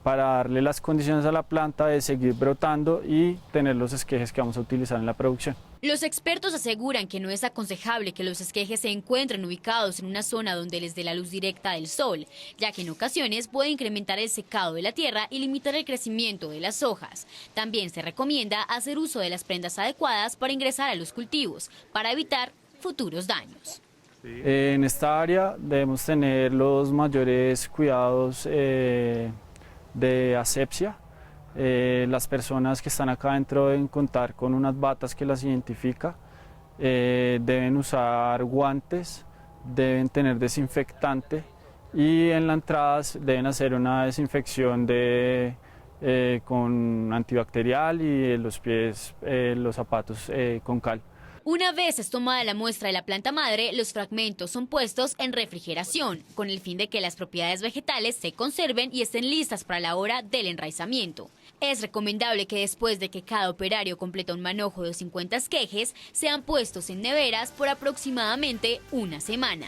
darle las condiciones a la planta de seguir brotando y tener los esquejes que vamos a utilizar en la producción. Los expertos aseguran que no es aconsejable que los esquejes se encuentren ubicados en una zona donde les dé la luz directa del sol, ya que en ocasiones puede incrementar el secado de la tierra y limitar el crecimiento de las hojas. También se recomienda hacer uso de las prendas adecuadas para ingresar a los cultivos, para evitar futuros daños. En esta área debemos tener los mayores cuidados de asepsia. Las personas que están acá dentro deben contar con unas batas que las identifica, deben usar guantes, deben tener desinfectante y en la entrada deben hacer una desinfección con antibacterial y los pies, los zapatos con cal. Una vez es tomada la muestra de la planta madre, los fragmentos son puestos en refrigeración, con el fin de que las propiedades vegetales se conserven y estén listas para la hora del enraizamiento. Es recomendable que después de que cada operario completa un manojo de 50 esquejes, sean puestos en neveras por aproximadamente una semana.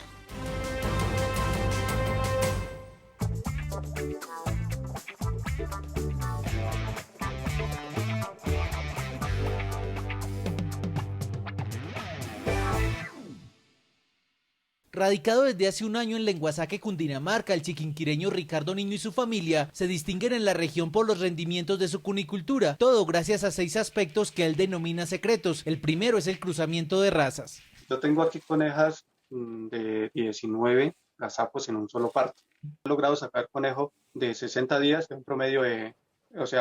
Radicado desde hace un año en Lenguasaque, Cundinamarca, el chiquinquireño Ricardo Niño y su familia se distinguen en la región por los rendimientos de su cunicultura, todo gracias a 6 aspectos que él denomina secretos. El primero es el cruzamiento de razas. Yo tengo aquí conejas de 19 gazapos en un solo parto. He logrado sacar conejo de 60 días, de un promedio de,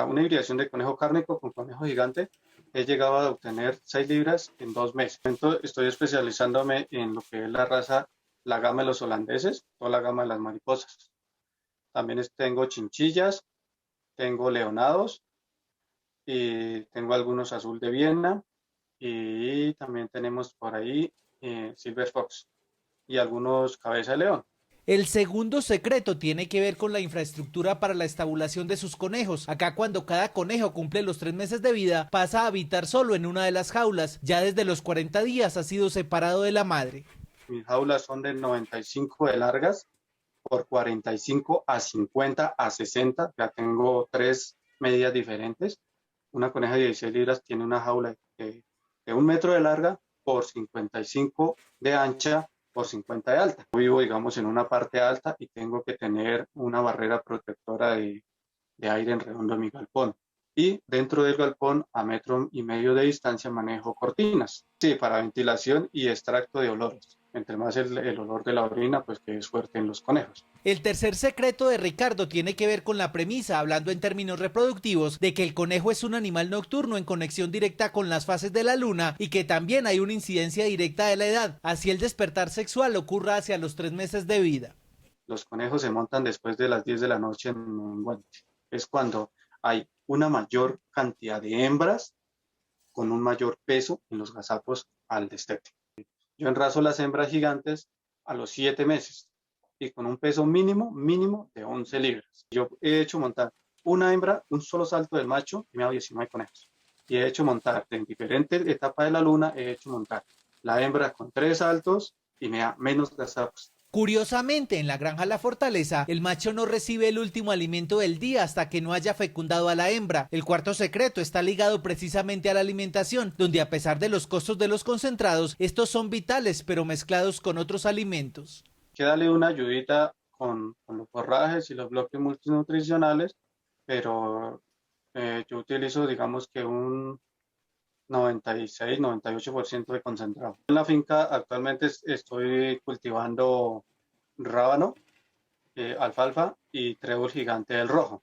una hibridación de conejo cárnico con conejo gigante. He llegado a obtener 6 libras en 2 meses. Entonces, estoy especializándome en lo que es la raza, la gama de los holandeses, toda la gama de las mariposas. También tengo chinchillas, tengo leonados y tengo algunos azul de Viena y también tenemos por ahí Silver Fox y algunos cabeza de león. El segundo secreto tiene que ver con la infraestructura para la estabulación de sus conejos. Acá, cuando cada conejo cumple los 3 meses de vida, pasa a habitar solo en una de las jaulas. Ya desde los 40 días ha sido separado de la madre. Mis jaulas son de 95 de largas por 45 a 50 a 60. Ya tengo 3 medidas diferentes. Una coneja de 16 libras tiene una jaula de 1 metro de larga por 55 de ancha por 50 de alta. Vivo, digamos, en una parte alta y tengo que tener una barrera protectora de aire en redondo en mi galpón. Y dentro del galpón, a 1,5 metros de distancia, manejo cortinas. Sí, para ventilación y extracto de olores. Entre más el olor de la orina, pues que es fuerte en los conejos. El tercer secreto de Ricardo tiene que ver con la premisa, hablando en términos reproductivos, de que el conejo es un animal nocturno en conexión directa con las fases de la luna y que también hay una incidencia directa de la edad. Así el despertar sexual ocurra hacia los 3 meses de vida. Los conejos se montan después de las 10 de la noche en un guante. Es cuando hay una mayor cantidad de hembras con un mayor peso en los gazapos al destete. Yo enrazo las hembras gigantes a los 7 meses y con un peso mínimo de 11 libras. Yo he hecho montar una hembra, un solo salto del macho y me da 19 conejos. Y he hecho montar en diferentes etapas de la luna, he hecho montar la hembra con 3 saltos y me da menos gazapos. Curiosamente, en la granja La Fortaleza, el macho no recibe el último alimento del día hasta que no haya fecundado a la hembra. El cuarto secreto está ligado precisamente a la alimentación, donde a pesar de los costos de los concentrados, estos son vitales, pero mezclados con otros alimentos. Hay que darle una ayudita con los forrajes y los bloques multinutricionales, pero yo utilizo, digamos que un 96-98% de concentrado. En la finca actualmente estoy cultivando rábano, alfalfa y trébol gigante del rojo.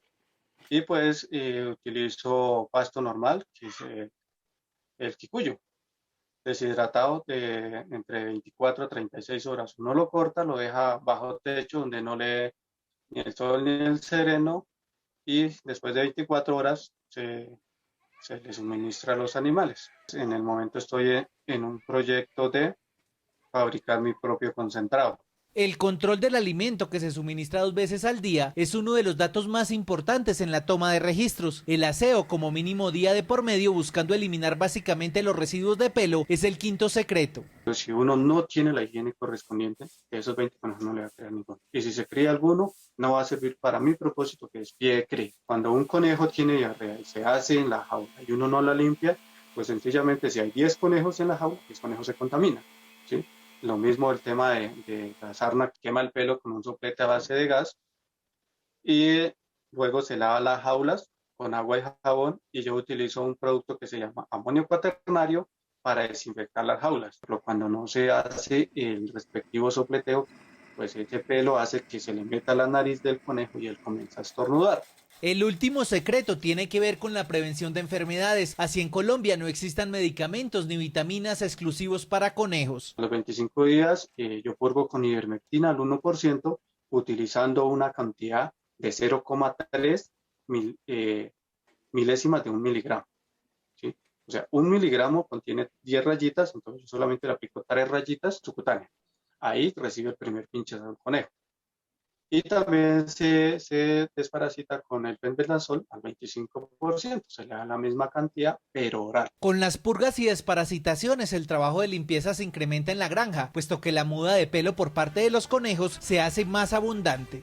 Y pues utilizo pasto normal, que es el quicuyo, deshidratado de entre 24 a 36 horas. Uno lo corta, lo deja bajo techo donde no le ni el sol ni el sereno y después de 24 horas se les suministra a los animales. En el momento estoy en un proyecto de fabricar mi propio concentrado. El control del alimento, que se suministra 2 veces al día, es uno de los datos más importantes en la toma de registros. El aseo, como mínimo día de por medio, buscando eliminar básicamente los residuos de pelo, es el quinto secreto. Pero si uno no tiene la higiene correspondiente, esos 20 conejos no le va a crear ninguno. Y si se cría alguno, no va a servir para mi propósito, que es pie de cría. Cuando un conejo tiene diarrea y se hace en la jaula y uno no la limpia, Pues sencillamente si hay 10 conejos en la jaula, 10 conejos se contaminan, ¿sí? Lo mismo el tema de la sarna que quema el pelo con un soplete a base de gas, y luego se lava las jaulas con agua y jabón, y yo utilizo un producto que se llama amonio cuaternario para desinfectar las jaulas. Pero cuando no se hace el respectivo sopleteo, pues ese pelo hace que se le meta la nariz del conejo y él comienza a estornudar. El último secreto tiene que ver con la prevención de enfermedades. Así en Colombia no existan medicamentos ni vitaminas exclusivos para conejos. A los 25 días yo purgo con ivermectina al 1%, utilizando una cantidad de 0,3 milésimas de 1 miligramo. ¿Sí? O sea, 1 miligramo contiene 10 rayitas, entonces yo solamente le aplico 3 rayitas subcutáneas. Ahí recibe el primer pinchazo del conejo. Y también se desparasita con el penbendazol al 25%, se le da la misma cantidad, pero oral. Con las purgas y desparasitaciones, el trabajo de limpieza se incrementa en la granja, puesto que la muda de pelo por parte de los conejos se hace más abundante.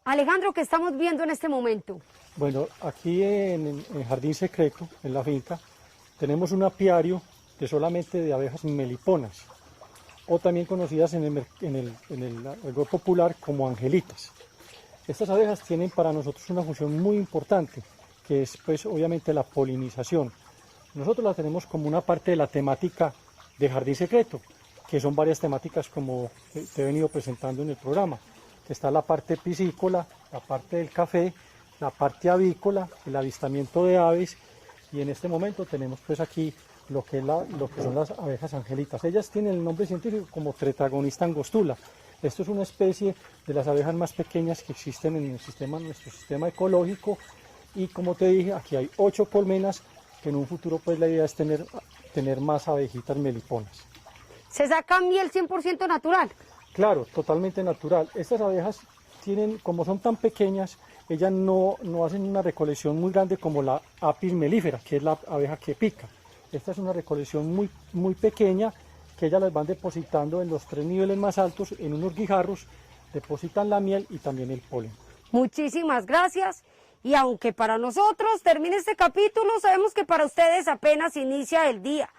Alejandro, ¿qué estamos viendo en este momento? Bueno, aquí en Jardín Secreto, en la finca, tenemos un apiario solamente de abejas meliponas, o también conocidas en el argot popular como angelitas. Estas abejas tienen para nosotros una función muy importante, que es pues obviamente la polinización. Nosotros la tenemos como una parte de la temática de Jardín Secreto, que son varias temáticas como te he venido presentando en el programa. Está la parte piscícola, la parte del café, la parte avícola, el avistamiento de aves, y en este momento tenemos pues aquí lo que son las abejas angelitas. Ellas tienen el nombre científico como Tetragonista angostula. Esto es una especie de las abejas más pequeñas que existen en nuestro sistema ecológico, y como te dije, aquí hay 8 colmenas que en un futuro pues la idea es tener más abejitas meliponas. ¿Se saca miel 100% natural? Claro, totalmente natural. Estas abejas como son tan pequeñas, ellas no hacen una recolección muy grande como la Apis mellifera, que es la abeja que pica. Esta es una recolección muy, muy pequeña, que ellas las van depositando en los 3 niveles más altos, en unos guijarros, depositan la miel y también el polen. Muchísimas gracias. Y aunque para nosotros termine este capítulo, sabemos que para ustedes apenas inicia el día.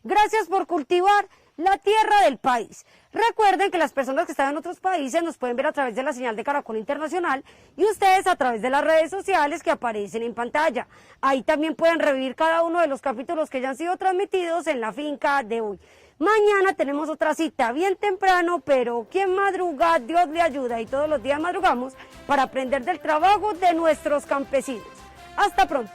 Gracias por cultivar la tierra del país. Recuerden que las personas que están en otros países nos pueden ver a través de la señal de Caracol Internacional, y ustedes a través de las redes sociales que aparecen en pantalla. Ahí también pueden revivir cada uno de los capítulos que ya han sido transmitidos en la finca de hoy. Mañana tenemos otra cita bien temprano, pero quien madruga, Dios le ayuda, y todos los días madrugamos para aprender del trabajo de nuestros campesinos. Hasta pronto.